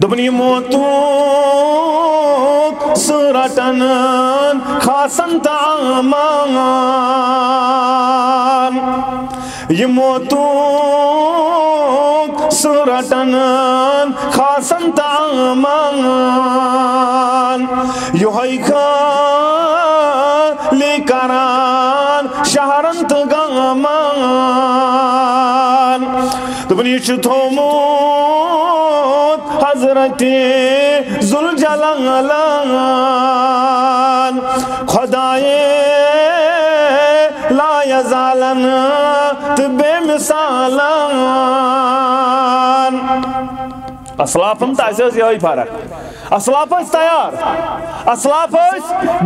دوپن یہ موتوک سرٹن خاصن تامان یہ موتوک سرٹن خاصن تامان یوہی خالی کران شہرن تگامان دوپن یہ چھتوموت حضرت ذوالجلال خدائے لا یزالن بے مثالان اسلافن تاسے یہی فرق اسلاف تیار اسلاف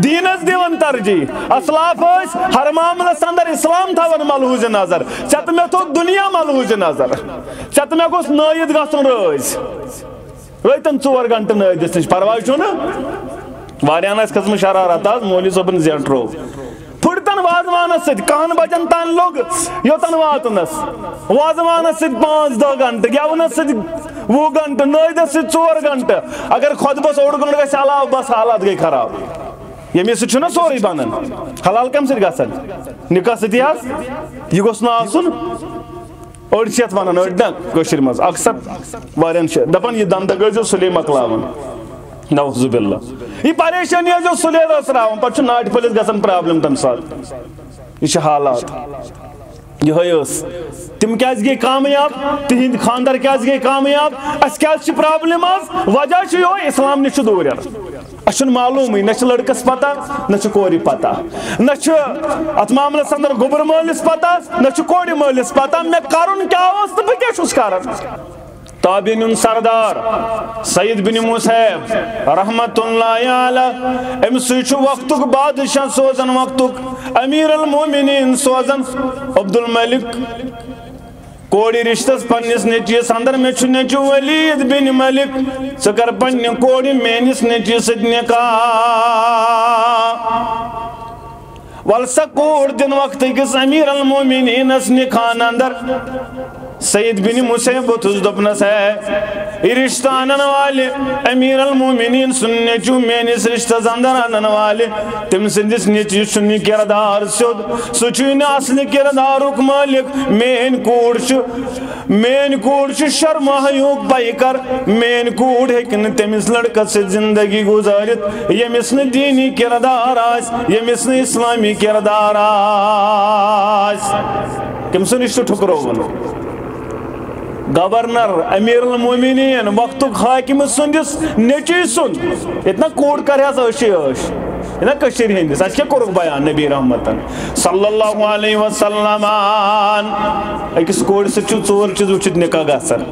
دینس دیون ترجیح اسلاف ہر معاملس اندر اسلام تھاون ملحوظ نظر چت مے تو دنیا ملحوظ نظر چت مے گوس نٲیِد گژھُن رٲزۍ رٲتن 4 گھنٹہٕ نٲیدس نش پرواے چھُنہٕ واریاہن آسہِ کھٔژمٕژ شرارت آز مولوی صٲبن زیٹرو پھٕٹتن وازوانس سۭتۍ 1 بجن تام لوٚگ یوٚتن واتنس وازوانس سۭتۍ 5-10 گھنٹہٕ گٮ۪ونس سۭتۍ 20 گھنٹہٕ نٲیدس سۭتۍ 4 گھنٹہٕ اگر خۄطبس اوٚڑ گنٛٹہٕ گژھِ علاوٕ بس حالات گٔے خراب ییٚمہِ سۭتۍ چھُنہ سورُے بنان حلال کمہِ سۭتۍ گژھان نکاح سۭتی حظ یہِ گوٚژھ نہٕ آسُن أڑۍ چھِ یتھ ونان أڑۍ نہ کٲشِر منٛز اکثر واریاہن چھِ دپان یہِ دنٛدٕ گٔژھِو سُلے مۄکلاوان نعوذ باللہ یہ پریشانی ہے جو سُلے رسراوان پتہٕ چھُ ناٹہِ پھٔلِس گژھان پرابلم تمہِ ساتہٕ یہ چھِ حالات یہے ٲس تِم کیازِ گٔے کامیاب تِہنٛدۍ خاندر کیازِ گٔے کامیاب اَسہِ کیازِ چھِ پرابلم آز وجہ چھُ یہوے اسلام نِش چھُ دوٗر اَسہِ چھُنہٕ معلوٗمٕے نہ چھِ لڑکس پتہ نہ چھِ کورِ پتہ نہ چھُ اتھ معاملس اندر گوٚبُر مٲلِس پتہ نہ چھُ کورِ مٲلِس پتہ مےٚ کرُن کیاہ اوس تہٕ بہٕ کیاہ چھُس کران تابعین سردار سید بن مسیب رحمت اللہ علیہ ام سوچ وقتک بادشاہ سوزن وقتک امیر المومنین سوزن عبد الملک کوڑی رشتس پنس نیچیس اندر میں چھو نیچو ولید بن ملک سکر پنی کوڑی مینس نیچیس نکاح والسا کوڑ دن وقت کس امیر المومنین اس نکان اندر سید بن مسیب تھوز دپنس ہے یہ رشتہ آنن والے امیر المومنین سننے چو مینس رشتہ زندر آنن والے تم سندس نیچی سنی کردار سود سچوین اصل کردارک مالک مین کوڑ چو شرم حیوک بائی کر مین کوڑ ہیکن تمس لڑکا سے زندگی گزارت یمس نے دینی کردار آس یمس نے اسلامی کردار آس کم سنشتو ٹھکرون گورنر امیر المومنین وقتک حاکم سندس نیچی سن اتنا کوڑ کرہس اشی اتنا کشیر ہندس اس کیا کرک بیان نبی رحمتن صلی اللہ علیہ وسلم اکس کوڑ سے 4 چیز وچت نکاح گسن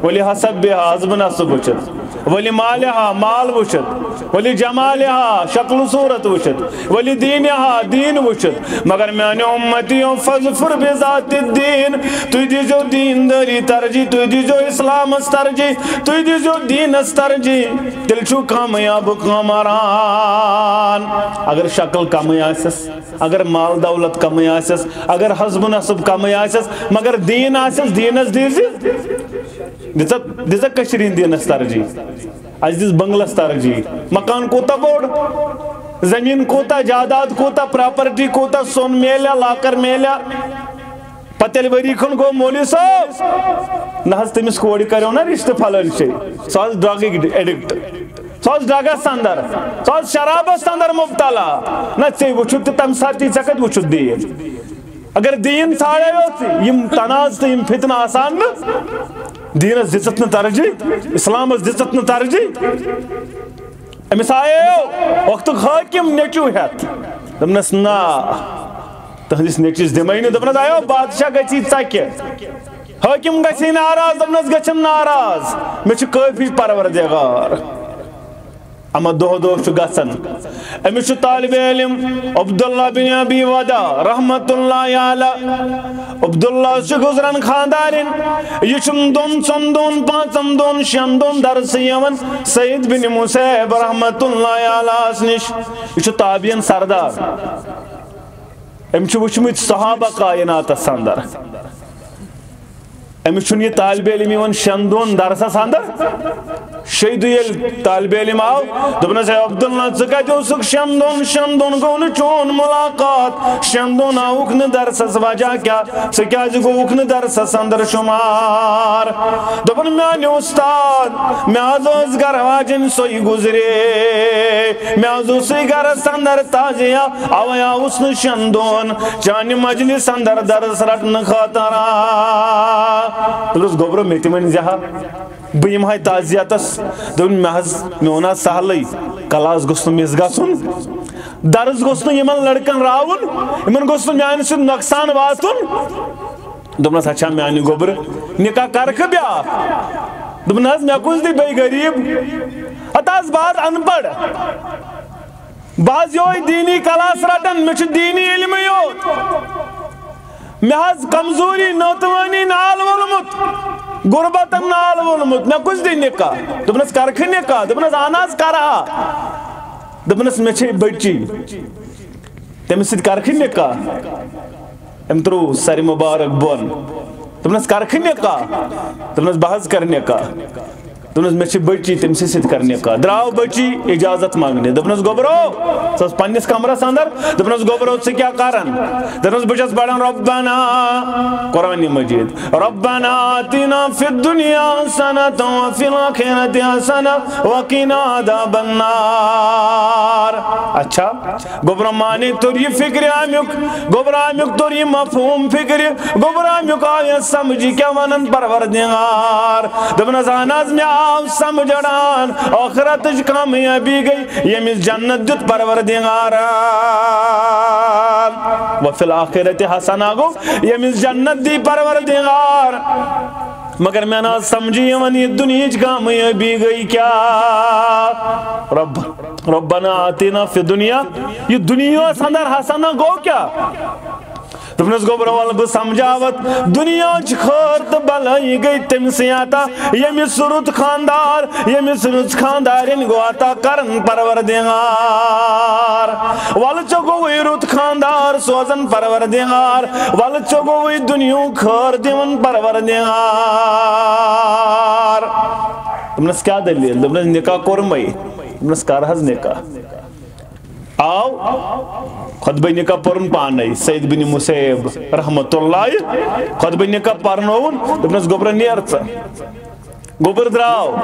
ولی حسب بها حسب نسب وچت ولی مالها مال وچت ولی جمالها شکل صورت وچت ولی دینها دین وچت مگر میانی امتیوں فضفر بذات الدین تو دیجو دین داری ترجی تو دیجو اسلام استرجی تو دیجو دین استرجی دل چھو کامیاب کامران اگر شکل کمی آسس اگر مال دولت کمی آسس اگر حسب نسب کمی آسس مگر دین آسس دینس دیزی دیزا کشرین دینس ترجی آج دیز بنگلس ترجی مکان کوتا بوڑ زمین کوتا جاداد کوتا پراپرٹی کوتا سون میلیا لاکر میلیا پتیل بری کھن گو مولی صاحب نحس تمس کوڑی کریو نا رشتہ پھلن شے سوز ڈرگ ایڈکٹ سوز ڈرگس اندر سوز شرابس اندر مبتلا نا چے وچھت تم ساتھی چکت وچھت دین اگر دین ساڑے ہوتی یم تناز تا یم فتنہ آسان نا دین از دزت نا ترجی اسلام از دزت نا ترجی امس آئے وقت حاکم نیچو ہیت دمنس نا تہندس نیچیس دمائنی دمنس آئے بادشاہ گچی چاکے حاکم گچی ناراض دمنس گچن ناراض میں چھو کافی پروردگار اما دو چھو گسن امی چھو طالب علم عبداللہ بن ابی ودا رحمت اللہ علی عبداللہ چھو گزرن خاندارن یہ چھن دون چندون پانچندون شندون درس یمن سید بن مسیب رحمت اللہ علی اسنش یہ چھو تابعین سردار امی چھو وچمت صحابہ کائنات سندر امی چھن یہ طالب علم یون شندون درس سندر شیدو یل طالب علم آو دبنس ہے عبداللہ ژکت اوسک شندون گون چون ملاقات شندون آوک ن درسس وجہ کیا سکیاز گوک ن درسس اندر شمار دبن میانی استاد میازوز گر واجن سوئی گزرے میازوسی گر سندر تازیا اویا اسن شندون چانی مجلس اندر درس رٹن خاطرہ تلوس گوبرو میتمن جہا بیم ہائی تازیاتس دون میونا سہلی کلاس گسن میز گسن درس گسن یمن لڑکن راون یمن گسن میانی سن نقصان واتن دبنس اچھا میانی گوبر نکاح کرک بیا دبنس میں کچھ دی بے غریب اتاز بعض ان پڑھ بعض یوی دینی کلاس رٹن میں دینی علم یوت میں کمزوری نوتوانی نال ولمت غربتن نال ولمت میں کچھ دی نکاح دبنس کرک نکاح دبنس آناز کرا دبنس میں چھے بچی تمہیں سید کرک نکاح امترو ساری مبارک بون دبنس کرک نکاح دبنس بحث کرنے کا دبنس میں چھے بچی تم سے سید کرنے کا دراؤ بچی اجازت مانگنے دبنس گوبرو سوس پنیس کمرہ ساندر دبنس گوبرو سے کیا کارن دبنس بچس بڑھن ربنا قرآن مجید ربنا آتنا فی الدنیا حسنۃ وفی الآخرۃ حسنۃ وقنا عذاب النار اچھا گوبرو مانے تو یہ فکر آمیک گوبرو آمیک تو یہ مفہوم فکر گوبرو آمیک آیت سمجھی کیا ونن پروردگار دبنس آناز میں آو سمجھڑان آخرت کامیابی گئی یہ مز جنت دیت پروردگار وفی الآخرت حسنہ گو یہ مز جنت دی پروردگار مگر میں نہ سمجھی ونی دنیا کامیابی گئی کیا ربنا آتنا فی دنیا یہ دنیا سندر حسنہ گو کیا دبنس گوبر والب سمجھاوت دنیا خورت بلائی گئی تم سے آتا یمی سرود خاندار یمی سرود خاندارین گو آتا کرن پروردگار والچو گوئی رود خاندار سوزن پروردگار والچو گوئی دنیا خور دیون پروردگار دبنس کیا دلیل دبنس نکاح کرمائی دبنس کارحز نکاح آو خطبہ نکاح پرن پانے سید بن مسیب رحمت اللہ خطبہ نکاح پرنون دبنس گوبر نیرچا گوبر دراو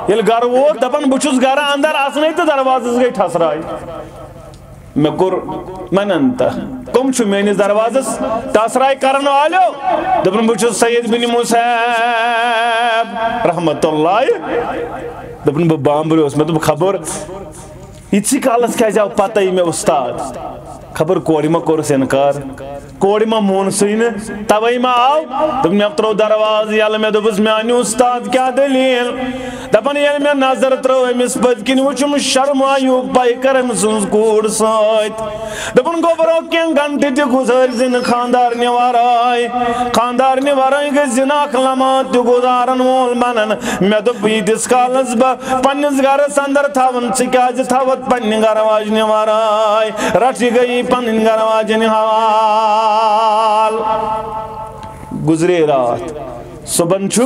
یل گر ووت دپن بچوس گر اندر آسنے تو دروازس گئی ٹھسرائی میں کور مننتا کم چھو مینس دروازس ٹھسرائی کرن والو دپن بچوس سید بن مسیب رحمت اللہ دپن بامبریوس میں تو خبر اتسی کالس کیا جاو پتہ ہی میں استاد خبر کوڑی ما کورس انکار کوڑی ما مون سین توائی ما آو دپن میں اترو درواز یال میں دبس میں آنی استاد کیا دلیل دپن یال میں نظر ترو امس پد کن وچم شرم آیوک پائی کرم سنز کوڑ سایت دپن گوبرو کین گھنٹی تی گزار زن خاندار نیوارائی گئی زناک لمات تی گزارن مول منن میں دپ ایدس کالس با پنیس گر سندر تھاون سکاج تھاوت پنی گر واج نیوارائی رٹی گئی پنن گر واج نیوال گزرے رات صبح چھو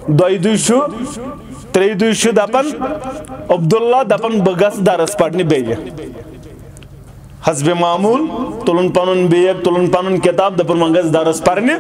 دوئی چھو تری چھو دپن عبداللہ دپن بگس درس پڑھنی بیجے حسب معمول تلن پنن بیگ تلن پنن کتاب دپن منگس درس پڑھنی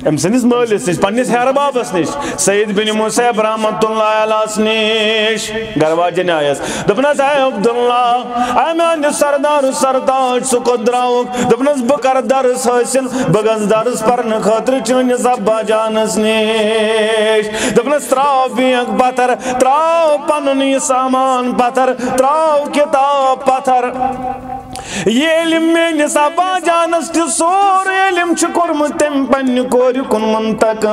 ام سنس مالس نش پنس ہیر بابس نش سید بن مسیب رحمت اللہ علیہ نش گرواجن آیس دپنس اے عبداللہ اے میان سردار سرداج سکت دراؤک دپنس بکر درس حاصل بگس درس پرن خاطر چنس ابا جانس نش دپنس تراؤ بیگ پتھر تراؤ پنن یہ سامان پتھر تراؤ کتاب پتھر یہ علم میں نصابہ جانس تی سور علم چکر تم پن کوری کن منتق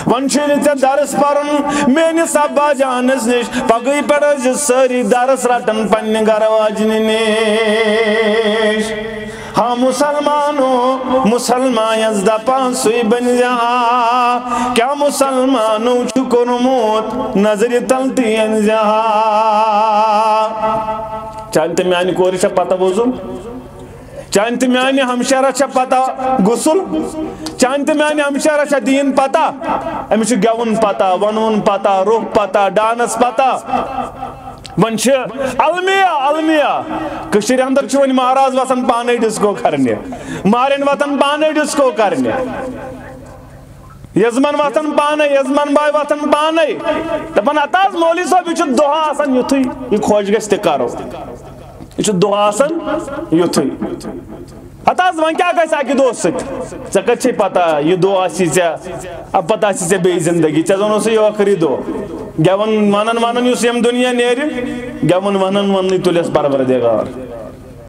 ونشنی تے درس پرن میں نصابہ جانس نش پگئی پڑھ ساری درس رٹن پن گر واجن نش ہاں مسلمان یزدہ پانسوی بن جا کیا مسلمانوں چکر موت نظر تلتی انجا چاہتے میں آنی کوری شا پتہ بوزم چان تو میانہ ہمشیرہ چھا پتہ غسل چان تو میانہ ہمشیرہ چھا دین پتہ امس گیون پتہ ونون پتہ روح پتہ ڈانس پتہ ون المیہ کشیر اندر چھ ون مہراز وسان پانے ڈسکو کرنے مارن وطن پانے ڈسکو کرنے یزمن وطن پانے یزمن بائی وطن پانے دپان اتاز مولوی صاحب یہ دعا آسان یتھے یہ خوش گژھِ تہِ کرو یہ دعا آسان یتھے اتاز ون کیا گژھِ اکہ دۄہ سۭتۍ ژےٚ کتہِ چھے پتہ یہ دعا آسی ژےٚ اب پتہ آسی ژےٚ بیٚیہِ زندگی ژےٚ زن اوسُے یہ ٲخری دۄہ گیون ونن ونن یُس یم دنیا نیرِ گیون ونن وننٕے تُلٮ۪س پروردگار